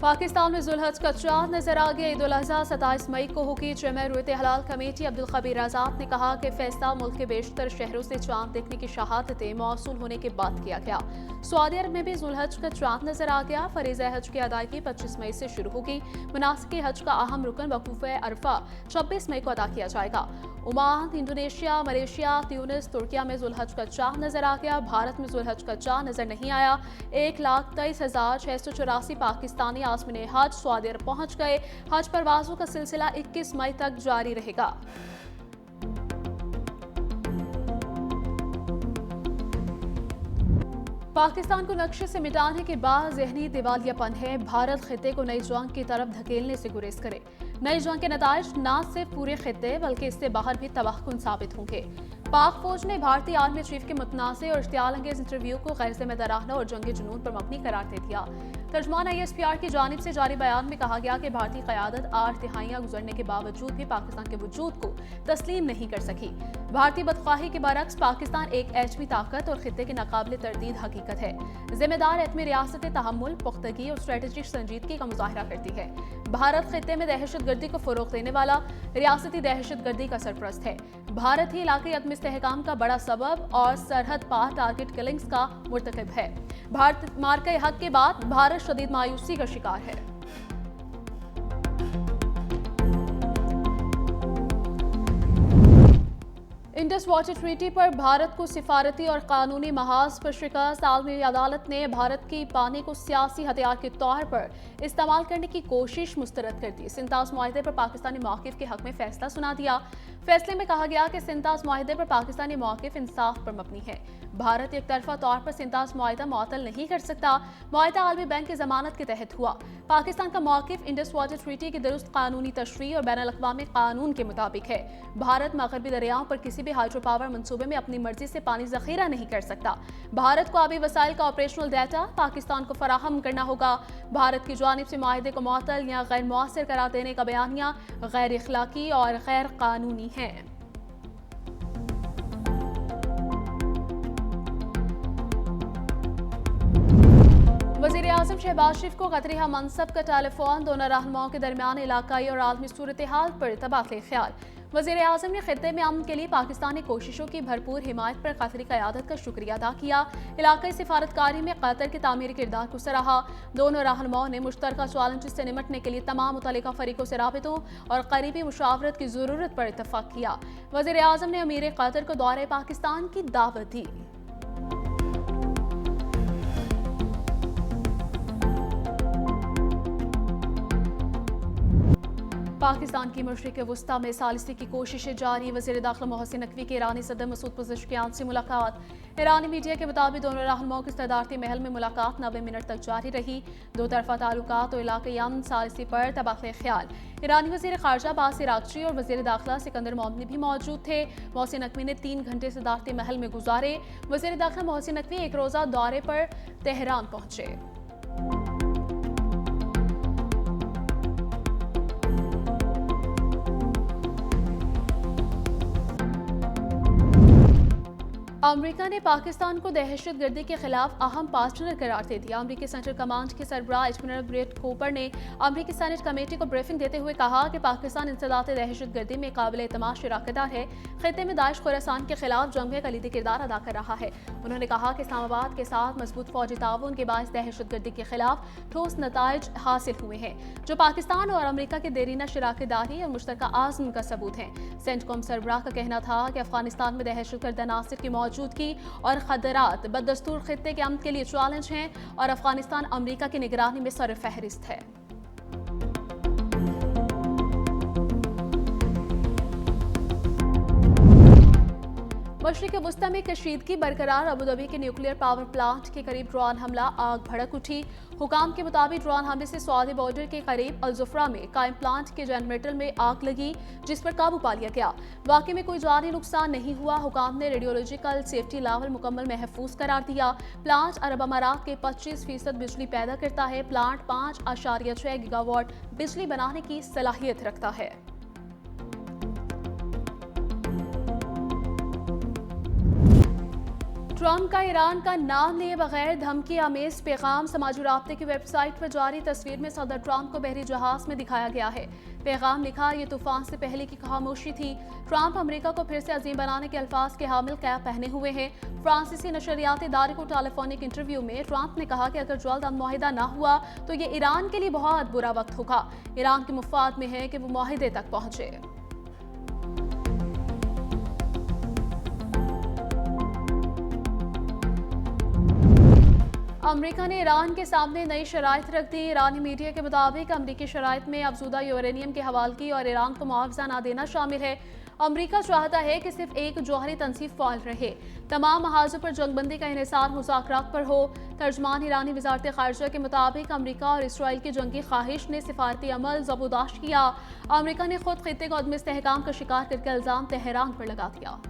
पाकिस्तान में जुल्हज का चांद नजर आ गया। ईद उल अज़हा 27 मई को होगी। जमे रुयत हलाल कमेटी अब्दुल खबीर आज़ाद ने कहा कि फैसला मुल्क के बेशतर शहरों से चांद देखने की शहादतें मौसूल होने के बाद किया गया। सऊदी अरब में भी जुल्हज का चांद नजर आ गया। फरीज़ा हज की अदायगी 25 मई से शुरू होगी। मुनासिक हज का अहम रुकन वकूफ़ अरफा 26 मई को अदा किया जाएगा। Oman, Indonesia, Malaysia, Tunis, Türkiye में जुल्हज का चांद नजर आ गया। भारत में जुल्हज का चांद नजर नहीं आया। 1,23,684 पाकिस्तानी आज़मीन हज सऊदी अरब पहुंच गए। हज परवाजों का सिलसिला 21 मई तक जारी रहेगा। पाकिस्तान को नक्शे से मिटाने के बाद ज़हनी दिवालियापन है। भारत खिते को नई जंग की तरफ धकेलने से गुरेज करे। नई जंग के नताइज न सिर्फ पूरे खिते बल्कि इससे बाहर भी तबाहकुन साबित होंगे। पाक फौज ने भारतीय आर्मी चीफ के मुतनाज़े और इश्तियाल अंगेज इंटरव्यू को गैर जिम्मेदाराना और जंगी जुनून पर मबनी करार दे दिया। तर्जुमान ISPR की जानिब से जारी बयान में कहा गया कि भारतीय क़यादत 8 तिहाइयां गुजरने के बावजूद भी पाकिस्तान के वजूद को तस्लीम नहीं कर सकी। भारतीय बदख्वाही के बरक्स पाकिस्तान एक एटमी ताकत और खिते की नाकाबिले तरदीद हकीकत है। जिम्मेदार एटमी रियासत तहम्मुल, पुख्तगी और स्ट्रेटेजिक संजीदगी का मुजाहरा करती है। भारत खिते में दहशत गर्दी को फरोग देने वाला रियासती दहशत गर्दी का सरपरस्त है। भारत ही इलाके अदम इस्तेहकाम का बड़ा सबब और सरहद पार टारगेट किलिंग्स का मुर्तकिब है। भारत मार्के हक के बाद भारत शदीद मायूसी का शिकार है। इंडस वाटर ट्रीटी पर भारत को सिफारती और कानूनी महाज पर शिकस्त। आलमी अदालत ने भारत की पानी को सियासी हथियार के तौर पर इस्तेमाल करने की कोशिश मुस्तरद कर दी। सिंतास मुआहदे पर पाकिस्तानी मौक़िफ़ के हक में फैसला सुना दिया। फैसले में कहा गया कि सिंतास मुआहदे पर पाकिस्तानी मौक़िफ़ इंसाफ पर मबनी है। भारत एक तरफा तौर पर सिंतास मुआहदा मुअत्तल नहीं कर सकता। मुआहदा आलमी बैंक की जमानत के तहत हुआ। पाकिस्तान का मौक़िफ़ इंडस वाटर ट्रीटी की दुरुस्त कानूनी तशरीह और बैनुल-अक़वामी कानून के मुताबिक है। भारत मग़रबी दरियाओं पर किसी भी हाइड्रो पावर मंसूबे में अपनी मर्जी से पानी ज़ख़ीरा नहीं कर सकता। भारत को आबी वसाइल का ऑपरेशनल डाटा पाकिस्तान को फराहम करना होगा। भारत की जानिब से मुआहदे को मुअत्तल या गैर मुअस्सर करार देने का बयानिया गैर इख़लाक़ी और गैर कानूनी है। वज़ीर आज़म शहबाज शरीफ को क़तरी मनसब का टेलीफोन। दोनों रहनुमाओं के दरमियान इलाकाई और आलमी सूरत हाल पर तबादले ख्याल। वज़ीर आज़म ने खित्ते में अमन के लिए पाकिस्तानी कोशिशों की भरपूर हिमायत पर क़तरी क़यादत का शुक्रिया अदा किया। इलाकाई सिफारतकारी में क़तर के तामीरी किरदार को सराहा। दोनों रहनुमाओं ने मुश्तरका चैलेंजेस से निमटने के लिए तमाम मुतल्लिका फ़रीक़ों से राबितों और क़रीबी मुशावरत की ज़रूरत पर इत्तफ़ाक़ किया। वज़ीर आज़म ने अमीर क़तर को दौरे पाकिस्तान की दावत दी। पाकिस्तान की मशरिक़ वस्ता में सालिसी की कोशिशें जारी। वज़ीर दाखिला मोहसिन नकवी की ईरानी सदर मसूद पज़ेश्कियान से मुलाकात। ईरानी मीडिया के मुताबिक दोनों रहनुमाओं की सदारती महल में मुलाकात 90 मिनट तक जारी रही। दो तरफा ताल्लुकात और इलाक़ाई अमन सालिसी पर तबादले ख्याल। ईरानी वज़ीर ख़ारजा बासिर आगची और वज़ीर दाखिला सिकंदर मोमनी भी मौजूद थे। मोहसिन नकवी ने 3 घंटे सदारती महल में गुजारे। वज़ीर दाखिला मोहसिन नकवी एक रोज़ा दौरे पर तेहरान पहुंचे। अमेरिका ने पाकिस्तान को दहशत गर्दी के खिलाफ अहम पार्टनर करार दे दिया। अमेरिकी सेंट्रल कमांड के सरबराह एडमिरल ब्रेट कूपर ने अमेरिकी सेनेट कमेटी को ब्रीफिंग देते हुए कहा कि पाकिस्तान इंसदाद दहशत गर्दी में काबिल एतमाद शराकतदार है। खित्ते में दाइश खुरासान के खिलाफ जंग में कलीदी किरदार अदा कर रहा है। उन्होंने कहा कि इस्लामाबाद के साथ मजबूत फौजी ताउन के बायस दहशत गर्दी के खिलाफ ठोस नताइज हासिल हुए हैं, जो पाकिस्तान और अमेरिका के देरीना शराकतदारी और मुश्तरका आज़म का सबूत है। सेंटकॉम सरबराह का कहना था कि अफगानिस्तान में दहशत गर्द अनासिर की मौजूदगी और खतरात बदस्तूर खित्ते के अमन के लिए चैलेंज हैं और अफगानिस्तान अमेरिका की निगरानी में सरफहरिस्त है। मशरिक़ वस्ता में कशीदगी बरकरार। अबूधाबी के न्यूक्लियर पावर प्लांट के करीब ड्रोन हमला, आग भड़क उठी। हुकाम के मुताबिक ड्रोन हमले से सऊदी बॉर्डर के करीब अल-ज़ुफ़रा में कायम प्लांट के जनरेटर में आग लगी, जिस पर काबू पा लिया गया। वाक़े में कोई जानी नुकसान नहीं हुआ। हुकाम ने रेडियोलॉजिकल सेफ्टी लेवल मुकम्मल महफूज करार दिया। प्लांट अरब अमारात के 25% बिजली पैदा करता है। प्लांट 5.6 गीगावाट बिजली बनाने की सलाहियत रखता है। ट्रंप का ईरान का नाम लिए बगैर धमकी आमेज पैगाम समाजी राब्ते की वेबसाइट पर जारी तस्वीर में सदर ट्रंप को बहरी जहाज में दिखाया गया है। पैगाम लिखा, ये तूफान से पहले की खामोशी थी। ट्रंप अमेरिका को फिर से अजीम बनाने के अल्फाज के हामिल कैप पहने हुए हैं। फ्रांसीसी नशरियाती इदारे को टेलीफोनिक इंटरव्यू में ट्रंप ने कहा कि अगर जल्द मुआहिदा न हुआ तो ये ईरान के लिए बहुत बुरा वक्त होगा। ईरान के मुफाद में है कि वो मुआहिदे तक पहुंचे। अमेरिका ने ईरान के सामने नई शराइत रख दी। ईरानी मीडिया के मुताबिक अमेरिकी शराइत में अफजूदा यूरेनियम की हवालगी और ईरान को मुआवजा न देना शामिल है। अमेरिका चाहता है कि सिर्फ एक जौहरी तनसीब फाल रहे, तमाम महाजों पर जंगबंदी का इन्हिसार मुज़ाकरात पर हो। तर्जमान ईरानी वजारत खारजा के मुताबिक अमेरिका और इसराइल की जंगी ख्वाहिश ने सिफारती अमल ज़बरदस्त किया। अमेरिका ने खुद खित्ते को अदम इस्तेहकाम का शिकार करके इल्ज़ाम तेहरान पर लगा दिया।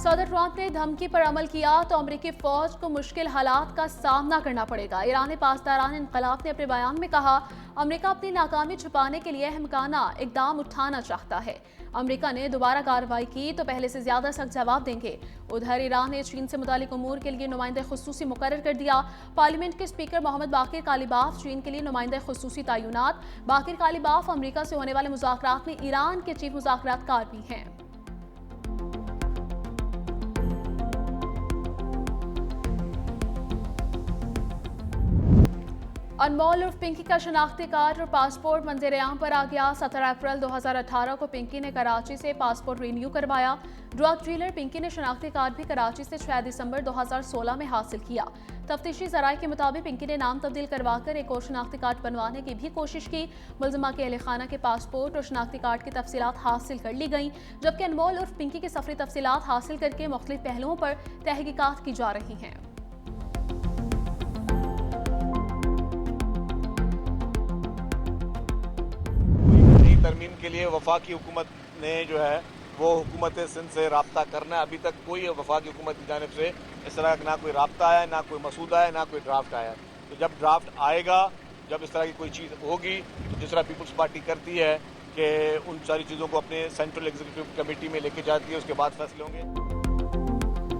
सदर ट्रंप ने धमकी पर अमल किया तो अमेरिकी फौज को मुश्किल हालात का सामना करना पड़ेगा। ईरान पासदारान इनकलाब ने अपने बयान में कहा, अमेरिका अपनी नाकामी छुपाने के लिए अहमकाना इकदाम उठाना चाहता है। अमेरिका ने दोबारा कार्रवाई की तो पहले से ज्यादा सख्त जवाब देंगे। उधर ईरान ने चीन से मुतालिक उमूर के लिए नुमाइंदा खुसूसी मुकर्रर कर दिया। पार्लियामेंट के स्पीकर मोहम्मद बाकिर कालिबाफ चीन के लिए नुमाइंदा खुसूसी तैनात। बाकिर कालिबाफ अमेरिका से होने वाले मुज़ाकरात में ईरान के चीफ मुज़ाकरातकार भी हैं। अनमोल उर्फ पिंकी का शनाख्ती कार्ड और पासपोर्ट मंजर-ए-आम पर आ गया। 17 अप्रैल 2018 को पिंकी ने कराची से पासपोर्ट रिन्यू करवाया। ड्रग डीलर पिंकी ने शनाख्ती कार्ड भी कराची से 6 दिसंबर 2016 में हासिल किया। तफ्तीशी ज़राए के मुताबिक पिंकी ने नाम तब्दील करवाकर एक और शनाख्ती कार्ड बनवाने की भी कोशिश की। मुलजिमा के अहले खाना के पासपोर्ट और शनाख्ती कार्ड की तफसीलात हासिल कर ली गई, जबकि अनमोल उर्फ पिंकी की सफरी तफसीलात हासिल करके मुख्तलिफ पहलुओं पर तहकीकात की जा रही हैं। तरमीम के लिए वफाकी हुकूमत ने जो है वो हुकूमत सिंध से रब्ता करना है। अभी तक कोई वफाकी हुकूमत की जानिब से इस तरह का ना कोई रब्ता आया, ना कोई मसूदा है, ना कोई ड्राफ्ट आया। तो जब ड्राफ्ट आएगा, जब इस तरह की कोई चीज़ होगी, तो जिस तरह पीपल्स पार्टी करती है कि उन सारी चीज़ों को अपने सेंट्रल एग्जीक्यूटिव कमेटी में लेके जाती है, उसके बाद फैसले होंगे।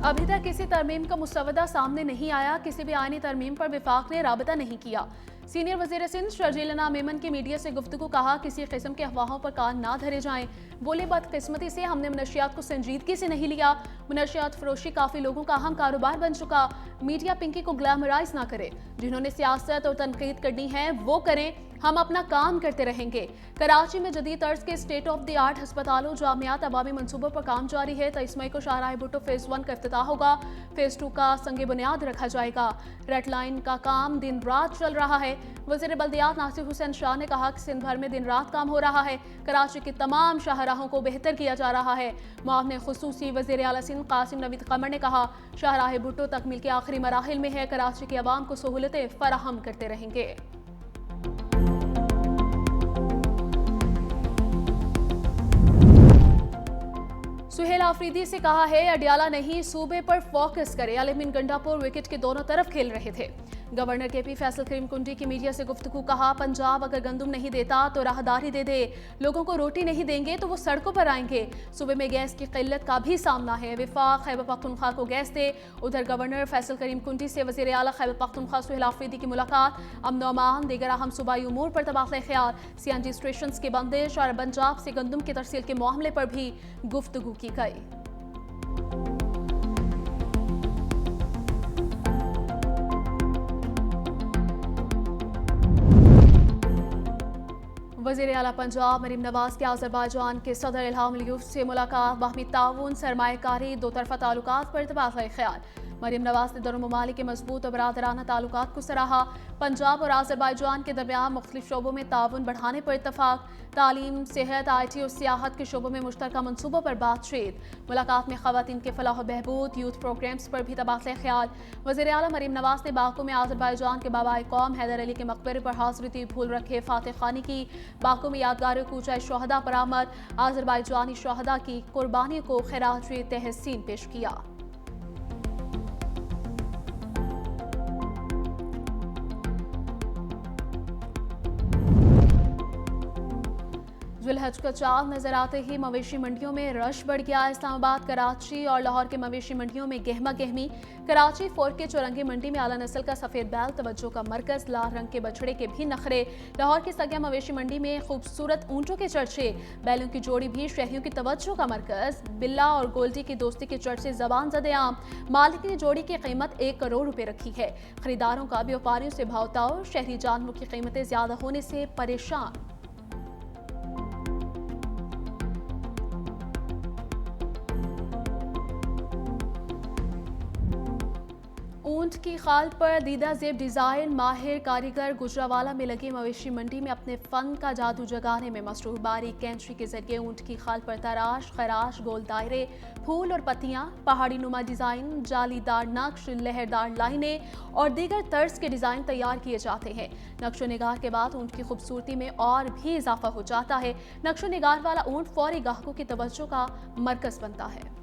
अभी तक किसी तरमीम का मुसवदा सामने नहीं आया। किसी भी आईनी तरमीम पर विफाक ने राबता नहीं किया। सीनियर वजीर सिंध शर्जीलना मेमन की मीडिया से गुफ्तगू कहा, किसी किस्म के अफवाहों पर कान ना धरे जाएं। बोले, बदकिस्मती से हमने मनशियात को संजीदगी से नहीं लिया। मनशियात फरोशी काफ़ी लोगों का अहम कारोबार बन चुका। मीडिया पिंकी को ग्लैमराइज ना करे। जिन्होंने सियासत और तनकीद करनी है वो करें, हम अपना काम करते रहेंगे। कराची में जदीद तर्ज के स्टेट ऑफ द आर्ट हस्पतालों जामियात अबामी मनसूबों पर काम जारी है। 23 मई को शाहराह भुट्टो फेज़ 1 का इफ्तिताह होगा। फेज़ 2 का संगे बुनियाद रखा जाएगा। रेड लाइन का काम दिन रात चल रहा है। वज़ीर बल्दियात नासिर हुसैन शाह ने कहा कि सिंध भर में दिन रात काम हो रहा है। कराची की तमाम शाहराहों को बेहतर किया जा रहा है। मुआविन खुसूसी वज़ीर आला सिंध कासिम नवीद कमर ने कहा, शाहराह भुट्टो तकमील के आखिरी मराहिल में है। कराची के अवाम को सहूलतें फराहम करते रहेंगे। सुहेल आफरीदी से कहा है, अडियाला नहीं सूबे पर फोकस करे। अलमीन गंडापुर विकेट के दोनों तरफ खेल रहे थे। गवर्नर के पी फैसल करीम कुंडी की मीडिया से गुफ्तगू कहा, पंजाब अगर गंदुम नहीं देता तो राहदारी दे दे। लोगों को रोटी नहीं देंगे तो वो सड़कों पर आएंगे। सूबे में गैस की किल्लत का भी सामना है। विफाक खैबर पख्तूनख्वा को गैस दे। उधर गवर्नर फैसल करीम कुंडी से वज़ीर आला खैबर पख्तूनख्वा सुहेल आफरीदी की मुलाकात। अमन व अमान दीगर अहम सूबाई उमूर पर तबादला ख्याल। CNG स्टेशन की बंदिश और पंजाब से गंदुम की तरसील के मामले पर भी गुफ्तगू की गई। वज़ीर आला पंजाब मरीम नवाज की अज़रबैजान के सदर इल्हाम अलीयूफ से मुलाकात। बाहमी ताउन, सरमायाकारी, दो तरफ़ा ताल्लुकात पर तबादला ख्याल। मरीम नवाज ने दोनों ममालिक के मजबूत और बरादराना ताल्लुकात को सराहा। पंजाब और अज़रबैजान के दरमियान मुख्तलिफ शोबों में ताउन बढ़ाने पर इत्तफाक। तालीम, सेहत, IT और सियाहत के शोबों में मुश्तरका मनसूबों पर बातचीत। मुलाकात में ख़वातीन के फलाह बहबूद, यूथ प्रोग्राम्स पर भी तबादला ख्याल। वज़ीर आला मरीम नवाज ने बाकू में अज़रबैजान के बाबाए कौम हैदर अली के मकबरे पर हाज़िरी दी। भूल रखे फातिह खानी की। बाकू में यादगार कूचा शहदा पर आमद। अज़रबैजानी शहदा की कुर्बानी को खिराज तहसीन पेश किया। ज़ुल्हज का चाँद नजर आते ही मवेशी मंडियों में रश बढ़ गया। इस्लामाबाद, कराची और लाहौर के मवेशी मंडियों में गहमा गहमी। कराची फोर्ट के चौरंगी मंडी में आला नस्ल का सफेद बैल तवज्जो का मरकज, लाल रंग के बछड़े के भी नखरे। लाहौर की सगिया मवेशी मंडी में खूबसूरत ऊंटों के चर्चे, बैलों की जोड़ी भी शहरियों की तवज्जो का मरकज। बिल्ला और गोल्डी की दोस्ती के चर्चे जबान ज़दे आम। मालिक ने जोड़ी की कीमत 1 करोड़ रुपए रखी है। खरीदारों का व्यापारियों से भावताओ, शहरी जानवरों की कीमतें ज्यादा होने से परेशान। ऊंट की खाल पर दीदा जेब डिजाइन, माहिर कारीगर गुजरावाला में लगी मवेशी मंडी में अपने फन का जादू जगाने में मसरूफ। बारीक कैंची के जरिए ऊंट की खाल पर तराश, खराश, गोल दायरे, फूल और पत्तियां, पहाड़ी नुमा डिजाइन, जालीदार नक्श, लहरदार लाइनें और दीगर तर्ज के डिजाइन तैयार किए जाते हैं। नक्शो निगार के बाद ऊंट की खूबसूरती में और भी इजाफा हो जाता है। नक्शो निगार वाला ऊंट फौरी ग्राहकों की तवज्जो का मरकज बनता है।